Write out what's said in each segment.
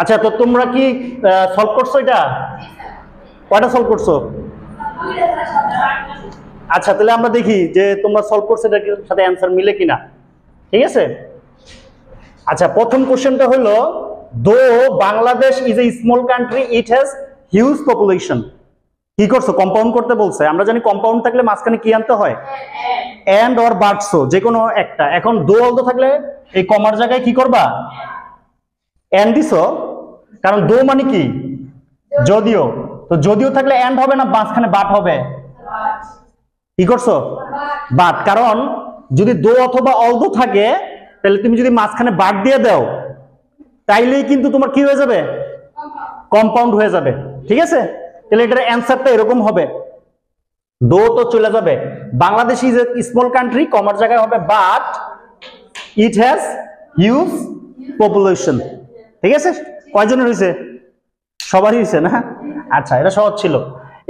আচ্ছা, তো তোমরা কি সলভ করছো এটা? কয়টা সলভ করছো? আচ্ছা, তাহলে আমরা দেখি যে তোমরা সলভ করছো এটার সাথে অ্যান্সার মিলে কিনা। ঠিক আছে। আচ্ছা, প্রথম কোশ্চেনটা হলো, দো Bangladesh is a small country, it has huge population. কি করছো? কম্পাউন্ড করতে বলছে। আমরা জানি কম্পাউন্ড থাকলে মাঝখানে কি আনতে হয়? এন্ড অর বাট, সো যে কোনো একটা। এখন দো অলদো থাকলে এই কমার জায়গায় কি করবা? এন্ড দিছো, কারণ দো মানে কি? যদিও। তো যদিও থাকলে এন্ড হবে না, মাঝখানে বাট হবে? কি করছো? বাট। কারণ যদি দো অথবা অলদো থাকে তাহলে তুমি যদি মাঝখানে বাট দিয়ে দাও তাইলেই কিন্তু তোমার কি হয়ে যাবে? কম্পাউন্ড হয়ে যাবে। ঠিক আছে। তাহলে এটার অ্যান্সারটা এরকম হবে, দো তো চলে যাবে, Bangladesh is a small country, কমার জায়গায় হবে but it has huge population. ঠিক আছে। কয়জনের হয়েছে? সবারই হয়েছে না? আচ্ছা, এটা সহজ ছিল।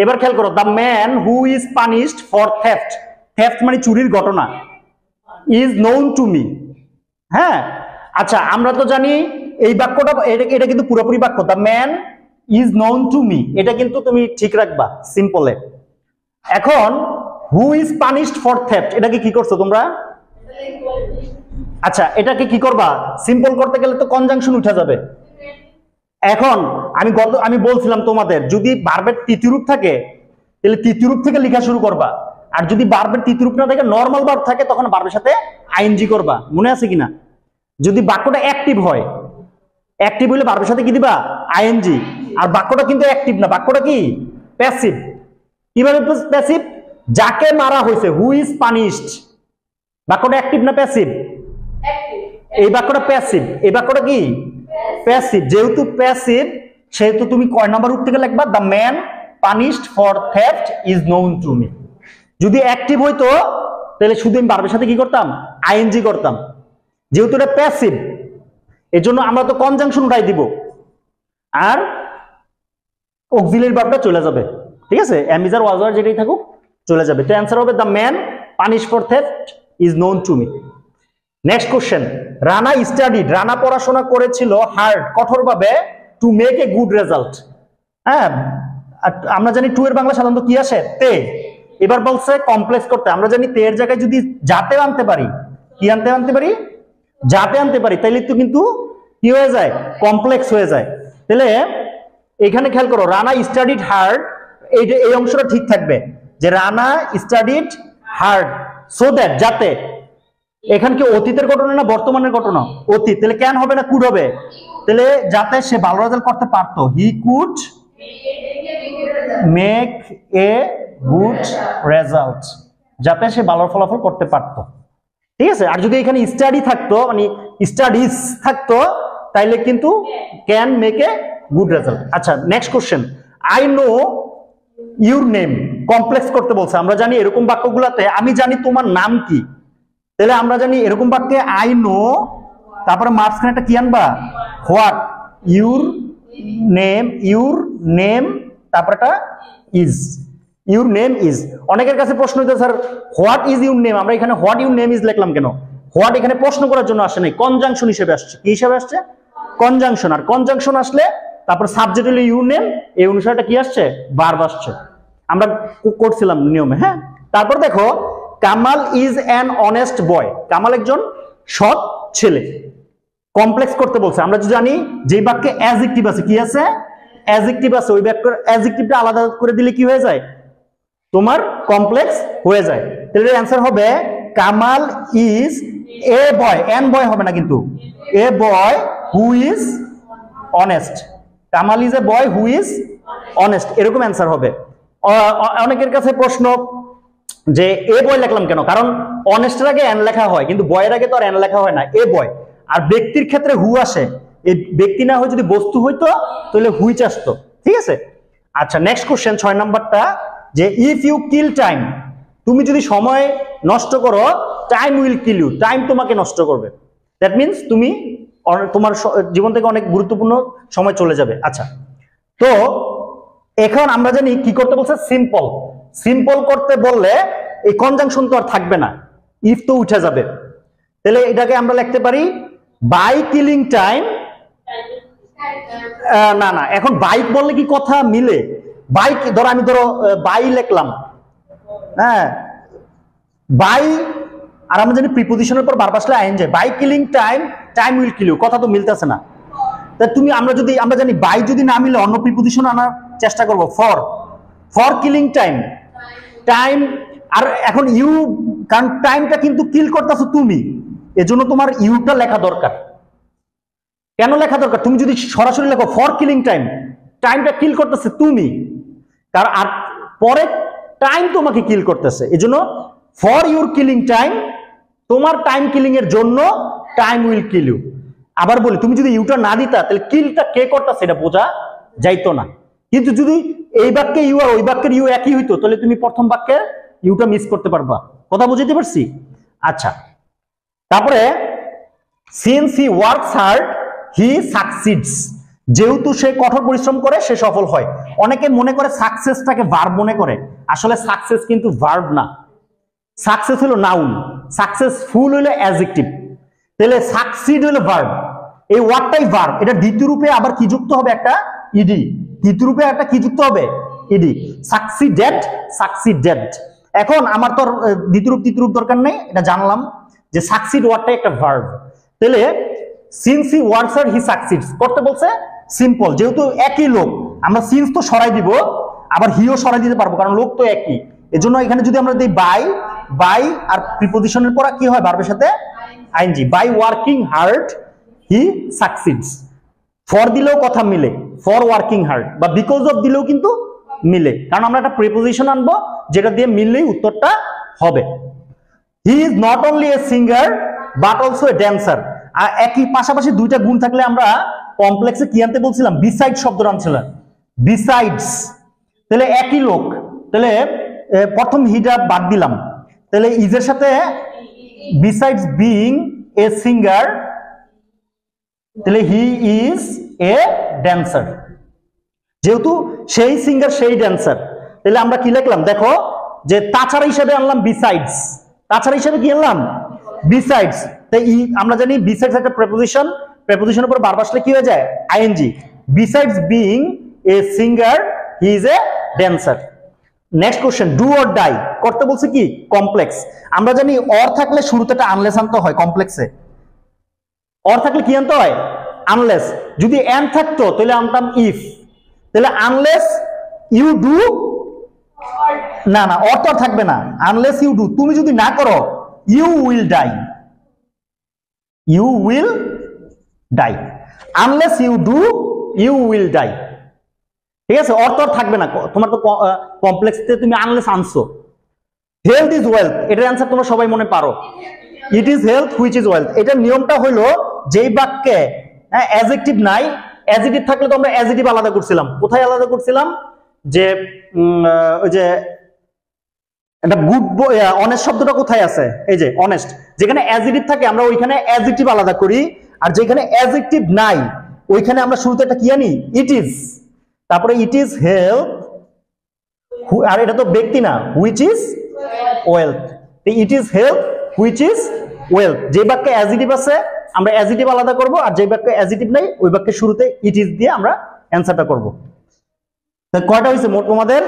এবার খেয়াল করো, the man who is punished for theft, theft মানে চুরির ঘটনা, ইজ নোন টু মি। হ্যাঁ, আচ্ছা, আমরা তো জানি এই বাক্যটা, এটা কিন্তু পুরোপুরি বাক্য, the man is known to me, এটা কিন্তু তুমি ঠিক রাখবা সিম্পলে। এখন who is punished for theft, এটাকে কি করছো তোমরা? আচ্ছা, এটাকে কি করবা? সিম্পল করতে গেলে তো কনজাংশন উঠে যাবে। এখন আমি বলছিলাম তোমাদের, যদি ভার্বের তৃতীয় রূপ থাকে তাহলে তৃতীয় রূপ থেকে লেখা শুরু করবা, আর যদি ভার্বের তৃতীয় রূপ না থাকে, নরমাল ভার্ব থাকে, তখন ভার্বের সাথে আইএনজি করবা। মনে আছে কিনা? যদি বাক্যটা অ্যাক্টিভ হয়, অ্যাক্টিভ হলে ভার্বের সাথে কি দিবা? আইএনজি। আর বাক্যটা কিন্তু অ্যাক্টিভ না, বাক্যটা কি? প্যাসিভ। কিভাবে প্যাসিভ? যাকে মারা হয়েছে, হু ইজ পানিশড, বাক্যটা অ্যাক্টিভ না প্যাসিভ? এই বাক্যটা প্যাসিভ। এই বাক্যটা কি? প্যাসিভ। যেহেতু প্যাসিভ সেহেতু তুমি কয় নাম্বার রূপ থেকে লিখবা? The man punished for theft is known to me. যদি অ্যাক্টিভ হইতো তাহলে শুধু আমি ভার্বের সাথে কি করতাম? আইএনজি করতাম। যেহেতু এটা প্যাসিভ, এর জন্য আমরা তো কনজাংশন উঠাই দিব, আর অক্সিলারি ভার্বটা চলে যাবে। ঠিক আছে। এম ইজ আর ওয়াজ আর যেটাই থাকুক চলে যাবে। তো অ্যান্সার হবে, the man punish for theft is known to me. Next question, Rana studied, Rana পড়াশোনা করেছিল হার্ড, কঠোরভাবে, to make a good result. হ্যাঁ, আমরা জানি টু এর বাংলা সাধারণত কি আসে? তে। এবার বলছে কমপ্লেক্স করতে। আমরা জানি তে এর জায়গায় যদি যাতে আনতে পারি, কি আনতে পারি? যাতে আনতে পারি, তাইলে তো কিন্তু কি হয়ে যায়? কমপ্লেক্স হয়ে যায়। তাহলে এখানে খেয়াল করো, রানা স্টাডিড হার্ড, এই অংশটা ঠিক থাকবে যে Rana studied hard so that, যাতে। এখানে কি অতীতের ঘটনা না বর্তমানের ঘটনা? অতীত। তাহলে কেন হবে না কুড হবে? তাহলে যাতে সে ভালো রেজাল্ট করতে পারতো, he could make a good result, যাতে সে ভালো ফলাফল করতে পারতো। ঠিক আছে। আর যদি এখানে স্টাডি থাকতো, মানে স্টাডিজ থাকতো, তাইলে কিন্তু can make a good result. আচ্ছা, next question, I know your name, complex করতে বলছে। আমরা জানি এরকম বাক্যগুলোতে আমি জানি তোমার নাম কি, তাহলে আমরা জানি এরকম বাক্যে আই নো, তারপরে মাঝখানে একটা কি আনবা? হোয়াট, ইউর নেম, তারপরে একটা ইজ, ইউর নেম ইজ। অনেকের কাছে প্রশ্ন হইতে, sir what is your name, আমরা এখানে হোয়াট ইউর নেম ইজ লিখলাম কেন? হোয়াট এখানে প্রশ্ন করার জন্য আসে নাই, কনজাংশন হিসেবে আসছে। কি হিসেবে আসছে? কনজাংশন। আর কনজাংশন আসলে তারপর সাবজেক্ট হলো ইউর নেম, এই অনুসারে কি আসছে? ভার্ব আসছে। আমরা করছিলাম নিয়মে। হ্যাঁ, তারপর দেখো, Kamal is an honest boy, Kamal একজন সৎ ছেলে। কমপ্লেক্স করতে বলছে। আমরা জানি যে বাক্যে অ্যাডজেক্টিভ আছে, কি আছে? অ্যাডজেক্টিভ আছে, ওই বাক্যের অ্যাডজেক্টিভটা আলাদা করে দিলে কি হয়ে যায়? তোমার কমপ্লেক্স হয়ে যায়। তাহলে অ্যান্সার হবে, Kamal is a boy, an boy হবে না কিন্তু, a boy who is honest. Kamal is a boy who is honest, এরকম অ্যান্সার হবে। অনেকের কাছে প্রশ্ন যে এ বয় লিখলাম কেন? কারণ অনেস্টের আগে এন লেখা হয়, কিন্তু বয়ের আগে তো আর এন লেখা হয় না, এ বয়। আর ব্যক্তির ক্ষেত্রে হু আসে, এই ব্যক্তি না হয়ে যদি বস্তু হইতো তাহলে হুইচ আসতো। ঠিক আছে। আচ্ছা, নেক্সট কোশ্চেন 6 নাম্বারটা, যে ইফ ইউ কিল টাইম, তুমি যদি সময় নষ্ট করো, time will kill you, time তোমাকে নষ্ট করবে। দ্যাট মিনস তুমি তোমার জীবন থেকে অনেক গুরুত্বপূর্ণ সময় চলে যাবে। আচ্ছা, তো এখন আমরা জানি কি করতে বলছে? সিম্পল। সিম্পল করতে বললে এই কনজাংশন তো আর থাকবে না, ইফ তো উঠে যাবে। তাহলে এটাকে আমরা লিখতে পারি, বাই কিলিং টাইম না না, এখন বাইক বললে কি কথা মিলে? বাইক ধরো, আমি ধরো বাই লিখলাম, হ্যাঁ, বাই, আর আমরা জানি প্রিপোজিশনের পর ভার্ব আসলে ING. By killing time, time will kill you, কথা তো মিলতেছে না। তা তুমি, আমরা জানি বাই যদি না মিলে অন্য প্রিপোজিশন আনার চেষ্টা করব, ফর কিলিং টাইম, টাইম। আর এখন ইউ, কারণ টাইমটা কিন্তু কিল করতেছো তুমি, এজন্য তোমার ইউটা লেখা দরকার। কেন লেখা দরকার? তুমি যদি সরাসরি লেখো ফর কিলিং টাইম, টাইমটা কিল করতেছে তুমি, কারণ আর পরে টাইম তোমাকে কিল করতেছে, এজন্য ফর ইউর কিলিং টাইম, তোমার টাইম কিলিং এর জন্য টাইম উইল কিল ইউ। আবার বলি, তুমি যদি ইউটা না দিতা তাহলে কিলটা কে করতেছে এটা বোঝা যাইতো না। কিন্তু যদি এই বাক্যে ইউ আর ওই বাক্যের ইউ একই হইতো, তাহলে তুমি প্রথম বাক্যের ইউটা মিস করতে পারবা। কথা বুঝাইতে পারছি? আচ্ছা, তারপরে since he works hard he succeeds, যেহেতু সে কঠোর পরিশ্রম করে সে সফল হয়। অনেকে মনে করে সাকসেসটাকে ভার্ব মনে করে, আসলে সাকসেস কিন্তু ভার্ব না, সাকসেস হলো নাউন, সাকসেসফুল হলো অ্যাডজেক্টিভ, তাহলে সাকসিড হলো ভার্ব। এই ওয়ার্ডটাই ভার্ব, এটা দ্বিতীয় রূপে আবার কি যুক্ত হবে? একটা ইডি। তৃতীয় রূপে একটা কি যুক্ত হবে? ইডি। Succeeded, succeeded. এখন আমার তো দ্বিতীয় রূপ তৃতীয় রূপ দরকার নেই, এটা জানলাম যে সাকসিড ওয়ার্ডটাই একটা ভার্ব। তাহলে since he works hard he succeeds করতে বলছে সিম্পল, যেহেতু একই লোক, আমরা সিন্স তো সরাই দিব, আবার হিও সরাই দিতে পারবো, কারণ লোক তো একই। এজন্য এখানে যদি আমরা দিই বাই আর প্রিপোজিশনের পর কি হয়? ভার্বের সাথে ING. By working hard he succeeds. For দিলেও কথা মিলে, ফর ওয়ার্কিং হার্ড, বা বিকজ অফ দিলেও কিন্তু মিলে, কারণ আমরা একটা প্রিপোজিশন আনবো যেটা দিয়ে মিললেই উত্তরটা হবে। He is not only a singer but also a dancer. আর একই পাশাপাশি দুইটা গুণ থাকলে আমরা কমপ্লেক্সে কি আনতে বলছিলাম? বিসাইড শব্দ আনছিলাম, বিসাইডস। তাহলে একই লোক, তাহলে প্রথম হিটা বাদ দিলাম, তাহলে ইজের সাথে বিসাইডস বিং এ সিঙ্গার, তাহলে হি ইজ এ ড্যান্সার। যেহেতু সেই সিঙ্গার সেই ড্যান্সার, তাহলে আমরা কি লিখলাম? দেখো, যে তাছাড়া হিসাবে আনলাম বিসাইডস, তাছাড়া হিসাবে কি আনলাম? বিসাইডস। তাই আমরা জানি বিসাইডস একটা প্রেপোজিশন, প্রেপোজিশনের পর ভার্ব আসলে কি হয়ে যায়? ING. Besides being a singer he is a dancer. Next question, do or die করতে বলছে কি? কমপ্লেক্স। আমরা জানি অর থাকলে শুরুতে একটা আনলেস আনতে হয় কমপ্লেক্সে। অর থাকলে কি আনতে হয়? আনলেস। যদি এন্ড থাকতো তাহলে আনতাম ইফ। তাহলে আনলেস ইউ ডু, না না, অর তো থাকবে না, আনলেস ইউ ডু, তুমি যদি না করো you will die, you will die. Unless you do you will die. ঠিক আছে, অর্থ থাকবে না, তোমার তো কমপ্লেক্সে তুমি আনলেস আনছো। হেলথ ইজ ওয়েলথ, এটার অ্যান্সার তোমরা সবাই মনে পারো। It is health which is wealth. এটার নিয়মটা হলো যেই বাক্যে অ্যাডজেক্টিভ নাই, অ্যাডজেক্টিভ থাকলে তো আমরা অ্যাডজেক্টিভ আলাদা করছিলাম। কোথায় আলাদা করছিলাম? যে ওই যে একটা গুড বয়, অনেস্ট শব্দটা কোথায় আছে? এই যে অনেস্ট, যেখানে অ্যাডজেক্টিভ থাকে আমরা ওইখানে অ্যাডজেক্টিভ আলাদা করি, আর যেখানে অ্যাডজেক্টিভ নাই ওইখানে আমরা শুরুতে একটা কি আনি? It is. তারপরে ইট ইজ হেলথ, আর এটা তো ব্যক্তি না, which is wealth. It is health which is wealth. যে বাক্যে অ্যাডজেক্টিভ আছে আমরা অ্যাডজেক্টিভ আলাদা করব, আর যে বাক্যে অ্যাডজেক্টিভ নাই ওই বাক্যের শুরুতে ইট ইজ দিয়ে আমরা অ্যানসারটা করব। কয়টা হয়েছে মোট তোমাদের?